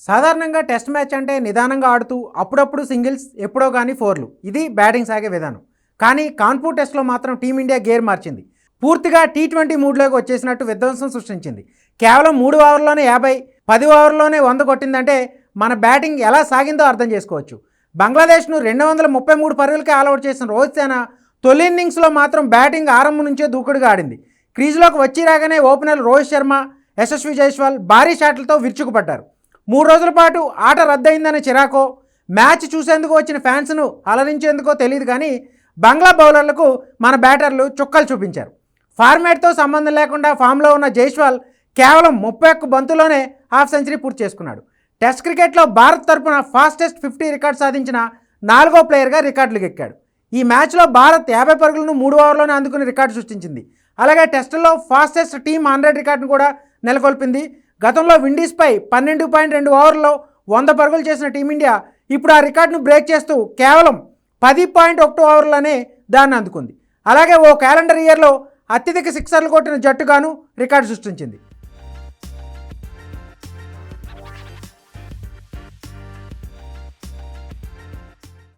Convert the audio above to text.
సాధారణంగా test match అంటే నిదానంగా ఆడుతూ అప్పుడప్పుడు సింగిల్స్ ఎప్పుడో కానీ ఫోర్లు, ఇది బ్యాటింగ్ సాగే విధానం. కానీ కాన్పూర్ టెస్ట్లో మాత్రం టీమిండియా గేర్ మార్చింది. పూర్తిగా టీ20 మూడ్లోకి వచ్చేసినట్టు విధ్వంసం సృష్టించింది. కేవలం 3 ఓవర్లోనే 50, 10 ఓవర్లోనే 100 కొట్టిందంటే మన బ్యాటింగ్ ఎలా సాగిందో అర్థం చేసుకోవచ్చు. బంగ్లాదేశ్ను 233 పరుగులకే ఆల్అవుట్ చేసిన రోహిత్ సేన తొలి ఇన్నింగ్స్లో మాత్రం బ్యాటింగ్ ఆరంభం నుంచే దూకుడుగా ఆడింది. క్రీజులోకి వచ్చి రాగానే ఓపెనర్ రోహిత్ శర్మ, యశస్వి జైస్వాల్ భారీ షాట్లతో విరుచుకుపడ్డారు. 3 రోజుల పాటు ఆట రద్దయిందనే చిరాకో, మ్యాచ్ చూసేందుకు వచ్చిన ఫ్యాన్స్ను అలరించేందుకో తెలియదు కానీ బంగ్లా బౌలర్లకు మన బ్యాటర్లు చుక్కలు చూపించారు. ఫార్మాట్తో సంబంధం లేకుండా ఫామ్లో ఉన్న జైస్వాల్ కేవలం 31 బంతుల్లోనే హాఫ్ సెంచరీ పూర్తి చేసుకున్నాడు. టెస్ట్ క్రికెట్లో భారత్ తరపున ఫాస్టెస్ట్ 50 రికార్డు సాధించిన 4వ ప్లేయర్గా రికార్డులకు ఎక్కాడు. ఈ మ్యాచ్లో భారత్ 50 పరుగులను 3 ఓవర్లోనే అందుకుని రికార్డు సృష్టించింది. అలాగే టెస్టుల్లో ఫాస్టెస్ట్ టీమ్ 100 రికార్డును కూడా నెలకొల్పింది. గతంలో విండీస్పై 12.2 ఓవర్లలో 100 పరుగులు చేసిన టీమిండియా ఇప్పుడు ఆ రికార్డును బ్రేక్ చేస్తూ కేవలం 10.1 ఓవర్లనే దాన్ని అందుకుంది. అలాగే ఓ క్యాలెండర్ ఇయర్లో అత్యధిక సిక్సర్లు కొట్టిన జట్టుగాను రికార్డు సృష్టించింది.